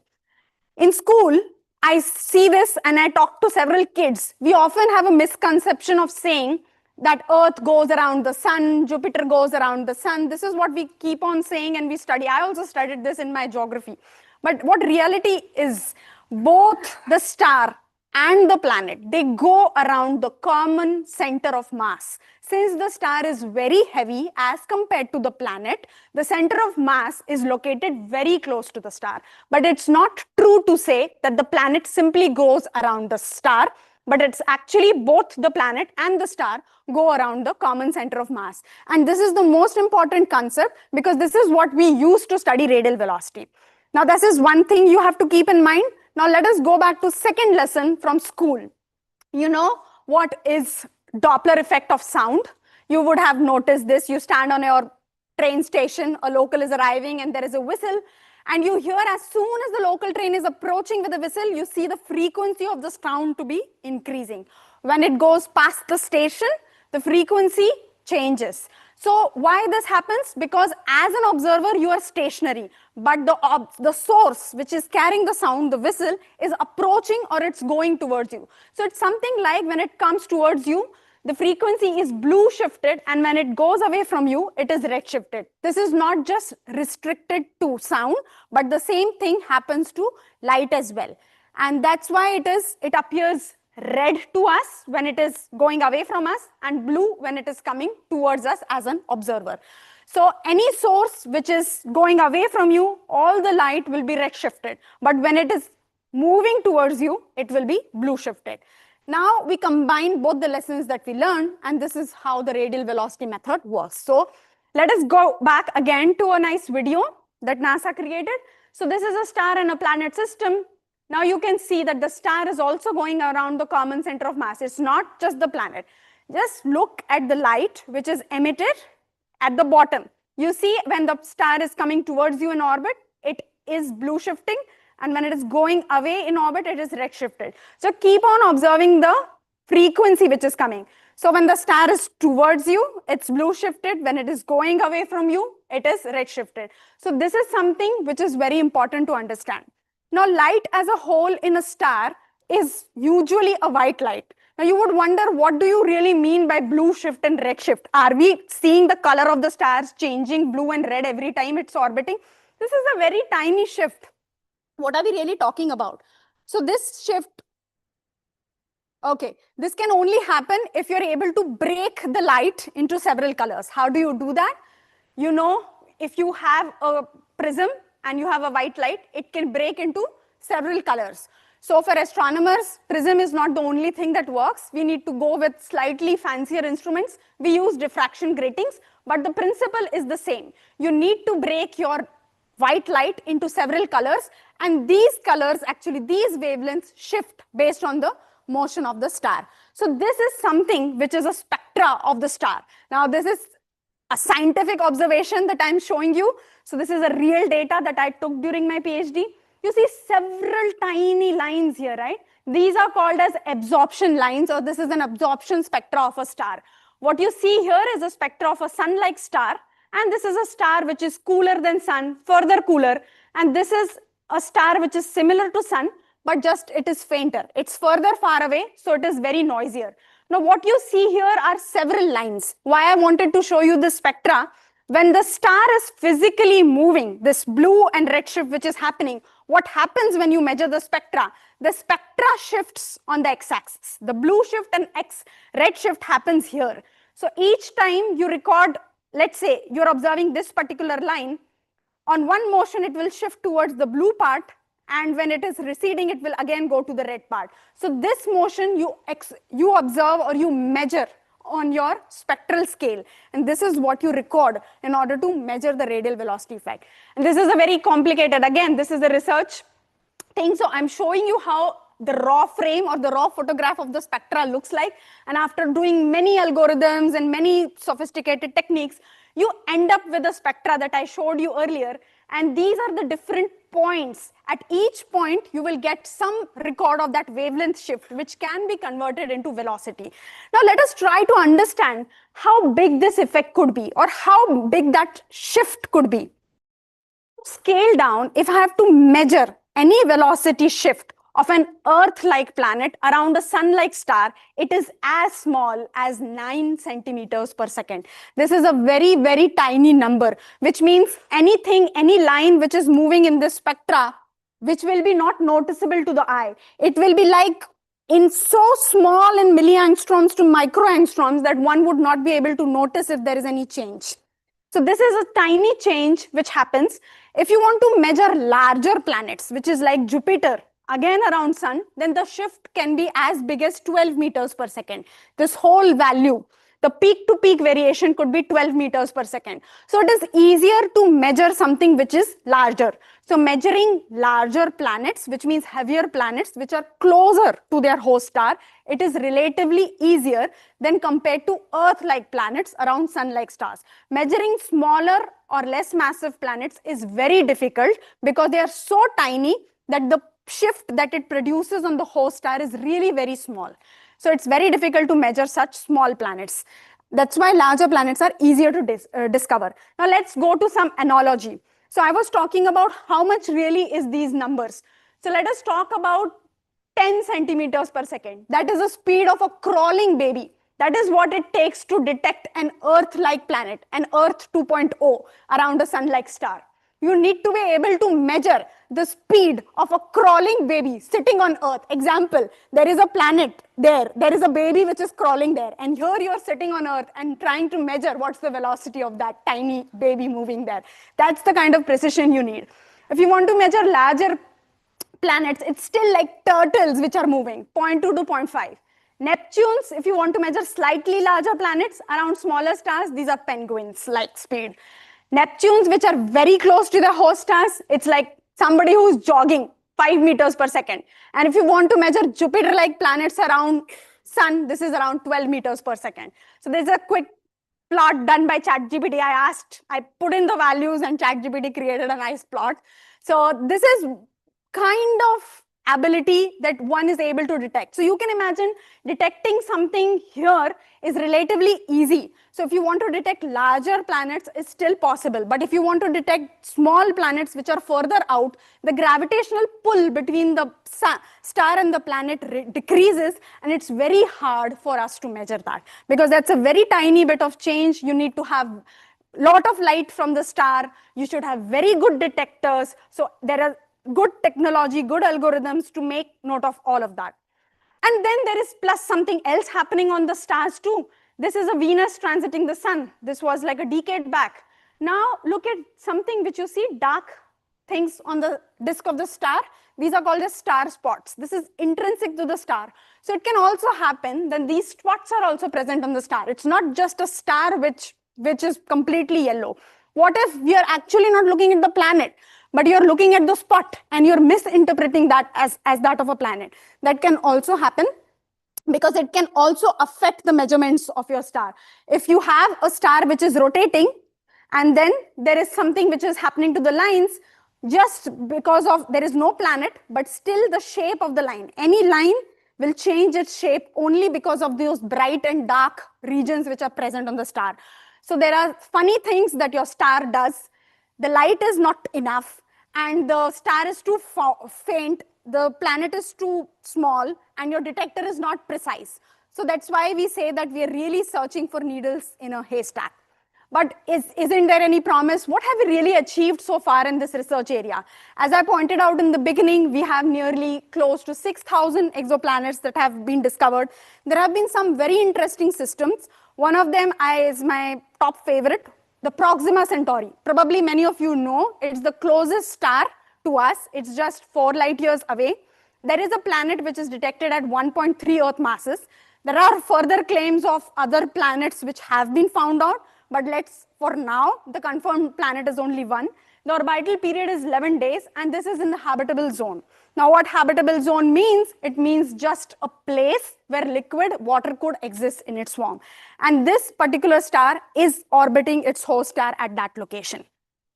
In school, I see this and I talk to several kids. We often have a misconception of saying that Earth goes around the sun, Jupiter goes around the sun. This is what we keep on saying and we study. I also studied this in my geography. But what reality is, both the star and the planet, they go around the common center of mass. Since the star is very heavy as compared to the planet, the center of mass is located very close to the star. But it's not true to say that the planet simply goes around the star, but it's actually both the planet and the star go around the common center of mass. And this is the most important concept because this is what we use to study radial velocity. Now, this is one thing you have to keep in mind. Now, let us go back to second lesson from school. You know what is Doppler effect of sound? You would have noticed this. You stand on your train station, a local is arriving and there is a whistle. And you hear as soon as the local train is approaching with the whistle, you see the frequency of the sound to be increasing. When it goes past the station, the frequency changes. So why this happens? Because as an observer, you are stationary, but the source which is carrying the sound, the whistle, is approaching or it's going towards you. So it's something like when it comes towards you, the frequency is blue shifted, and when it goes away from you, it is red shifted. This is not just restricted to sound, but the same thing happens to light as well. And that's why it appears red to us when it is going away from us and blue when it is coming towards us as an observer. So any source which is going away from you, all the light will be red shifted. But when it is moving towards you, it will be blue shifted. Now we combine both the lessons that we learned, and this is how the radial velocity method works. So let us go back again to a nice video that NASA created. So this is a star and a planet system. Now you can see that the star is also going around the common center of mass. It's not just the planet. Just look at the light which is emitted at the bottom. You see when the star is coming towards you in orbit, it is blue shifting. And when it is going away in orbit, it is red shifted. So keep on observing the frequency which is coming. So when the star is towards you, it's blue shifted. When it is going away from you, it is red shifted. So this is something which is very important to understand. Now, light as a whole in a star is usually a white light. Now, you would wonder, what do you really mean by blue shift and red shift? Are we seeing the color of the stars changing blue and red every time it's orbiting? This is a very tiny shift. What are we really talking about? So this shift, okay, this can only happen if you're able to break the light into several colors. How do you do that? You know, if you have a prism and you have a white light, it can break into several colors. So for astronomers, prism is not the only thing that works. We need to go with slightly fancier instruments. We use diffraction gratings, but the principle is the same. You need to break your white light into several colors, and these colors, actually these wavelengths, shift based on the motion of the star. So this is something which is a spectra of the star. Now this is a scientific observation that I'm showing you. So this is a real data that I took during my PhD. You see several tiny lines here, right? These are called as absorption lines, or this is an absorption spectra of a star. What you see here is a spectra of a sun-like star, and this is a star which is cooler than sun, further cooler, and this is a star which is similar to sun, but just it is fainter. It's further far away, so it is very noisier. Now what you see here are several lines. Why I wanted to show you this spectra, when the star is physically moving, this blue and red shift which is happening, what happens when you measure the spectra? The spectra shifts on the x-axis. The blue shift and red shift happens here. So each time you record, let's say you're observing this particular line, on one motion it will shift towards the blue part, and when it is receding it will again go to the red part. So this motion you observe or you measure on your spectral scale, and this is what you record in order to measure the radial velocity effect. And this is a very complicated, again, this is a research thing, so I'm showing you how the raw frame or the raw photograph of the spectra looks like, and after doing many algorithms and many sophisticated techniques, you end up with a spectra that I showed you earlier, and these are the different points. At each point, you will get some record of that wavelength shift, which can be converted into velocity. Now, let us try to understand how big this effect could be, or how big that shift could be. Scale down, if I have to measure any velocity shift of an Earth-like planet around a sun-like star, it is as small as 9 centimeters per second. This is a very, very tiny number, which means anything, any line which is moving in this spectra, which will be not noticeable to the eye. It will be like in so small in milliangstroms to microangstroms that one would not be able to notice if there is any change. So this is a tiny change which happens. If you want to measure larger planets, which is like Jupiter, again around sun, then the shift can be as big as 12 meters per second. This whole value, the peak to peak variation could be 12 meters per second. So it is easier to measure something which is larger. So measuring larger planets, which means heavier planets, which are closer to their host star, it is relatively easier than compared to Earth-like planets around sun-like stars. Measuring smaller or less massive planets is very difficult because they are so tiny that the shift that it produces on the host star is really very small. So it's very difficult to measure such small planets. That's why larger planets are easier to discover. Now let's go to some analogy. So I was talking about how much really is these numbers. So let us talk about 10 centimeters per second. That is the speed of a crawling baby. That is what it takes to detect an Earth-like planet, an Earth 2.0 around a sun-like star. You need to be able to measure the speed of a crawling baby sitting on Earth. Example, there is a planet there. There is a baby which is crawling there. And here you are sitting on Earth and trying to measure what's the velocity of that tiny baby moving there. That's the kind of precision you need. If you want to measure larger planets, it's still like turtles which are moving, 0.2 to 0.5. Neptunes, if you want to measure slightly larger planets around smaller stars, these are penguins like speed. Neptunes, which are very close to the host stars, it's like somebody who's jogging 5 meters per second. And if you want to measure Jupiter-like planets around sun, this is around 12 meters per second. So there's a quick plot done by ChatGPT. I put in the values and ChatGPT created a nice plot. So this is kind of ability that one is able to detect. So you can imagine detecting something here is relatively easy. So if you want to detect larger planets, it's still possible. But if you want to detect small planets which are further out, the gravitational pull between the star and the planet decreases, and it's very hard for us to measure that because that's a very tiny bit of change. You need to have lot of light from the star. You should have very good detectors. So there are good technology, good algorithms to make note of all of that. And then there is plus something else happening on the stars too. This is a Venus transiting the sun. This was like a decade back. Now look at something which you see, dark things on the disk of the star. These are called as star spots. This is intrinsic to the star. So it can also happen that these spots are also present on the star. It's not just a star which is completely yellow. What if we are actually not looking at the planet, but you're looking at the spot and you're misinterpreting that as that of a planet? That can also happen. because it can also affect the measurements of your star. If you have a star which is rotating, and then there is something which is happening to the lines, just because of there is no planet, but still the shape of the line, any line will change its shape only because of those bright and dark regions which are present on the star. So there are funny things that your star does. The light is not enough, and the star is too faint, the planet is too small, and your detector is not precise. So that's why we say that we are really searching for needles in a haystack. But isn't there any promise? What have we really achieved so far in this research area? As I pointed out in the beginning, we have nearly close to 6,000 exoplanets that have been discovered. There have been some very interesting systems. One of them is my top favorite, the Proxima Centauri. Probably many of you know, it's the closest star to us. It's just 4 light years away. There is a planet which is detected at 1.3 Earth masses. There are further claims of other planets which have been found out, but for now, the confirmed planet is only one. The orbital period is 11 days, and this is in the habitable zone. Now, what habitable zone means? It means just a place where liquid water could exist in its form. And this particular star is orbiting its host star at that location.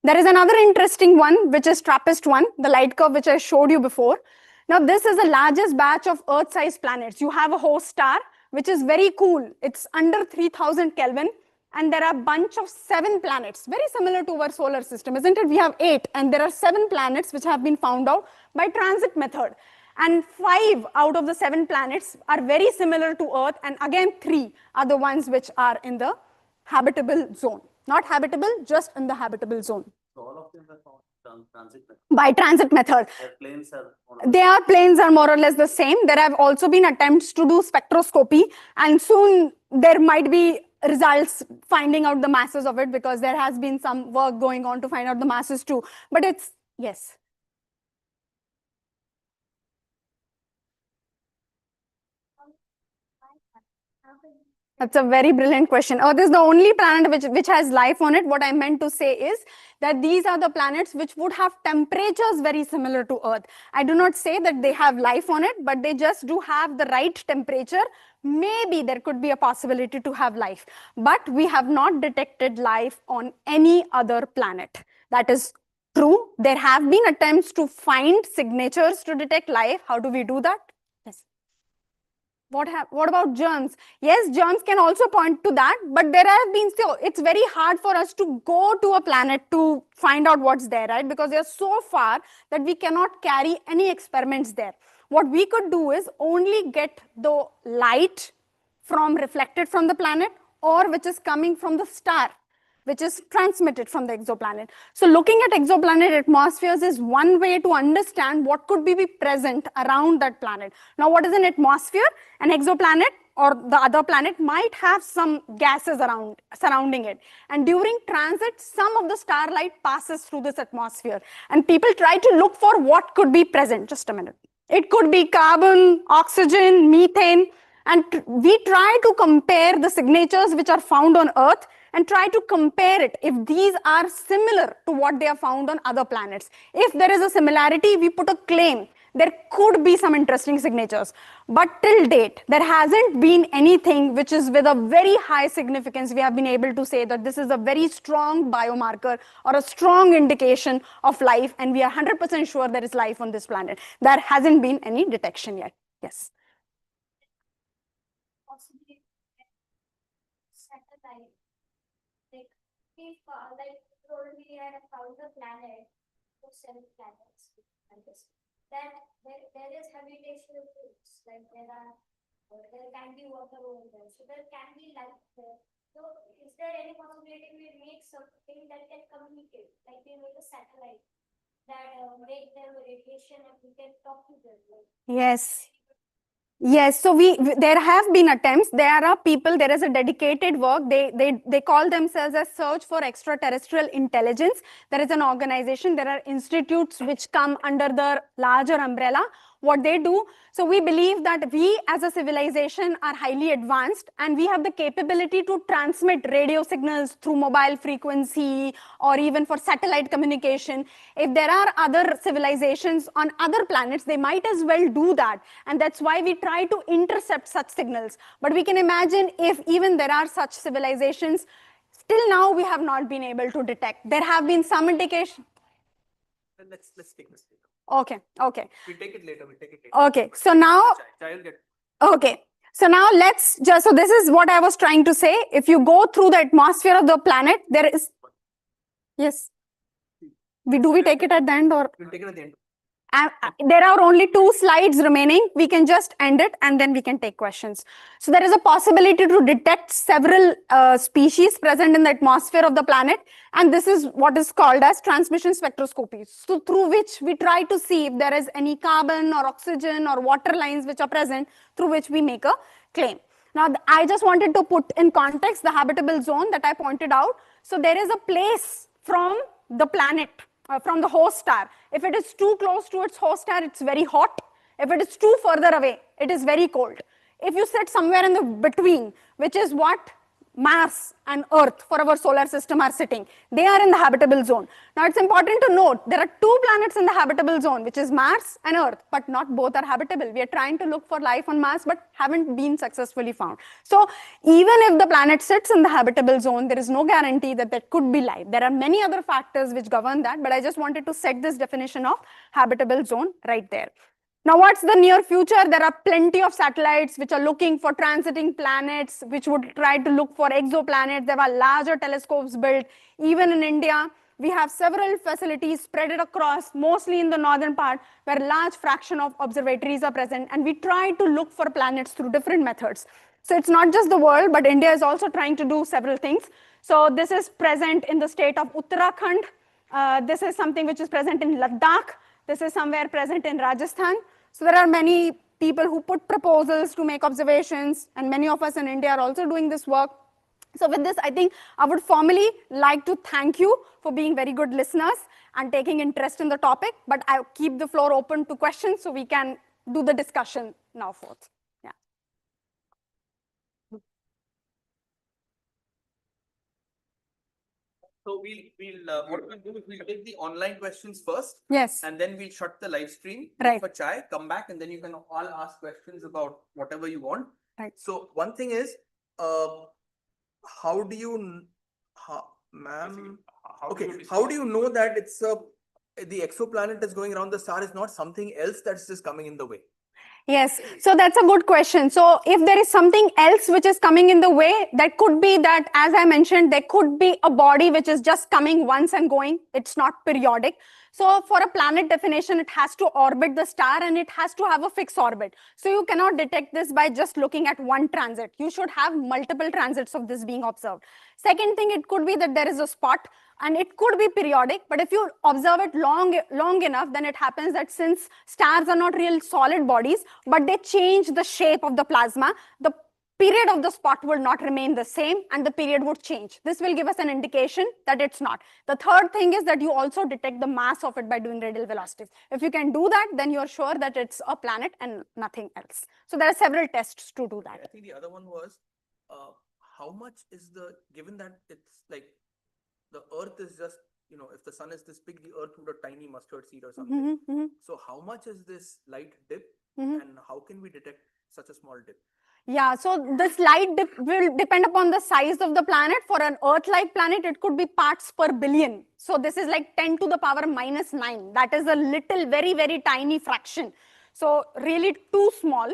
There is another interesting one, which is TRAPPIST-1, the light curve which I showed you before. Now, this is the largest batch of Earth-sized planets. You have a host star, which is very cool. It's under 3000 Kelvin. And there are a bunch of 7 planets, very similar to our solar system, isn't it? We have 8, and there are 7 planets which have been found out by transit method. And 5 out of the 7 planets are very similar to Earth, and again 3 are the ones which are in the habitable zone. Not habitable, just in the habitable zone. So all of them are found transit method. By transit method. Their planes are more or less the same. There have also been attempts to do spectroscopy, and soon there might be results finding out the masses of it, because there has been some work going on to find out the masses too. But it's, yes. That's a very brilliant question. Earth is the only planet which has life on it. What I meant to say is that these are the planets which would have temperatures very similar to Earth. I do not say that they have life on it, but they just do have the right temperature. Maybe there could be a possibility to have life, but we have not detected life on any other planet. That is true. There have been attempts to find signatures to detect life. How do we do that? Yes. What about germs? Yes, germs can also point to that, but there have been still, it's very hard for us to go to a planet to find out what's there, right? Because they're so far that we cannot carry any experiments there. What we could do is only get the light reflected from the planet, or which is coming from the star, which is transmitted from the exoplanet. So looking at exoplanet atmospheres is one way to understand what could be present around that planet. Now, what is an atmosphere? An exoplanet or the other planet might have some gases surrounding it. And during transit, some of the starlight passes through this atmosphere. And people try to look for what could be present. Just a minute. It could be carbon, oxygen, methane. And we try to compare the signatures which are found on Earth and try to compare it if these are similar to what they are found on other planets. If there is a similarity, we put a claim. There could be some interesting signatures. But till date, there hasn't been anything which is with a very high significance. We have been able to say that this is a very strong biomarker or a strong indication of life, and we are 100% sure there is life on this planet. There hasn't been any detection yet. Yes. Possibly satellite. Like if we had found a planet or 7 planets, I guess, then there is habitational groups. Like there can be water over there, so there can be life there. So is there any possibility we make something that can communicate, like we make a satellite that make them radiation and we can talk to them? Yes. Yes, so there have been attempts. There are people, there is a dedicated work. They call themselves as Search for Extraterrestrial Intelligence. There is an organization, there are institutes which come under the larger umbrella. what they do. So we believe that we as a civilization are highly advanced and we have the capability to transmit radio signals through mobile frequency or even for satellite communication. If there are other civilizations on other planets, they might as well do that. And that's why we try to intercept such signals. But we can imagine if even there are such civilizations, till now we have not been able to detect. There have been some indication. Let's take this later. Okay. We'll take it later. Okay, so now, okay. So now so this is what I was trying to say. If you go through the atmosphere of the planet, there is, yes. Do we take it at the end or? We'll take it at the end. There are only 2 slides remaining. We can just end it and then we can take questions. So there is a possibility to detect several species present in the atmosphere of the planet. And this is what is called as transmission spectroscopy. So through which we try to see if there is any carbon or oxygen or water lines which are present, through which we make a claim. Now, I just wanted to put in context the habitable zone that I pointed out. So there is a place from the planet, from the host star. If it is too close to its host star, it's very hot. If it is too further away, it is very cold. If you sit somewhere in the between, which is what Mars and Earth for our solar system are sitting, they are in the habitable zone. Now it's important to note there are 2 planets in the habitable zone, which is Mars and Earth, but not both are habitable. We are trying to look for life on Mars, but haven't been successfully found. So even if the planet sits in the habitable zone, there is no guarantee that there could be life. There are many other factors which govern that, but I just wanted to set this definition of habitable zone right there. Now, what's the near future? There are plenty of satellites which are looking for transiting planets, which would try to look for exoplanets. There are larger telescopes built. Even in India, we have several facilities spread across, mostly in the northern part, where a large fraction of observatories are present. And we try to look for planets through different methods. So it's not just the world, but India is also trying to do several things. So this is present in the state of Uttarakhand. This is something which is present in Ladakh. This is somewhere present in Rajasthan. So there are many people who put proposals to make observations, and many of us in India are also doing this work. So with this, I think I would formally like to thank you for being very good listeners and taking interest in the topic, but I'll keep the floor open to questions so we can do the discussion now forth. Yeah. So what we'll do is we'll take the online questions first. Yes. And then we'll shut the live stream for chai, come back, and then you can all ask questions about whatever you want. Right. So one thing is, how do you know that it's the exoplanet is going around the star is not something else that's just coming in the way? Yes, so that's a good question. So if there is something else which is coming in the way, that could be that, as I mentioned, there could be a body which is just coming once and going. It's not periodic. So for a planet definition, it has to orbit the star and it has to have a fixed orbit. So you cannot detect this by just looking at one transit. You should have multiple transits of this being observed. Second thing, it could be that there is a spot and it could be periodic, but if you observe it long enough, then it happens that since stars are not real solid bodies, but they change the shape of the plasma, the period of the spot will not remain the same and the period would change. This will give us an indication that it's not. The third thing is that you also detect the mass of it by doing radial velocities. If you can do that, then you're sure that it's a planet and nothing else. So there are several tests to do that. I think the other one was, how much is given that it's like, the Earth is just, if the sun is this big, the Earth would a tiny mustard seed or something. So how much is this light dip and how can we detect such a small dip? Yeah, so this light dip will depend upon the size of the planet. For an Earth-like planet, it could be parts per billion. So this is like 10 to the power minus 9. That is a little, very, very tiny fraction. So really too small.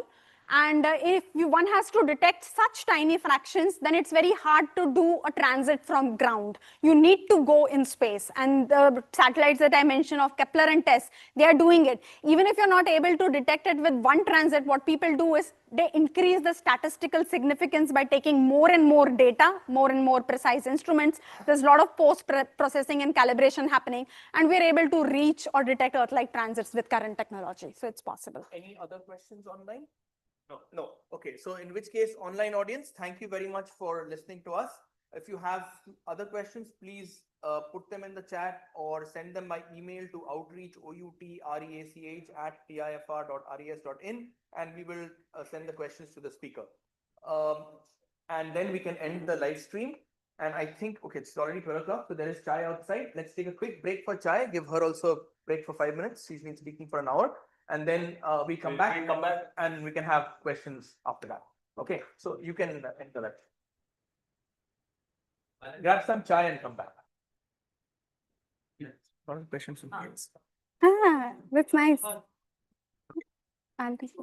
And if one has to detect such tiny fractions, then it's very hard to do a transit from ground. You need to go in space. And the satellites that I mentioned of Kepler and TESS, they are doing it. Even if you're not able to detect it with one transit, what people do is they increase the statistical significance by taking more and more data, more and more precise instruments. There's a lot of post-processing and calibration happening, and we're able to reach or detect Earth-like transits with current technology. So it's possible. Any other questions online? No. Okay. So in which case, online audience, thank you very much for listening to us. If you have other questions, please put them in the chat or send them by email to outreach@tifr.res.in, and we will send the questions to the speaker. And then we can end the live stream. And I think, okay, it's already 12 o'clock, so there is chai outside. Let's take a quick break for chai. Give her also a break for 5 minutes. She's been speaking for an hour. And then we come back, and we can have questions after that. Okay, so you can enter that. Grab some chai and come back. Lot of questions from here. Ah, that's nice. I'll take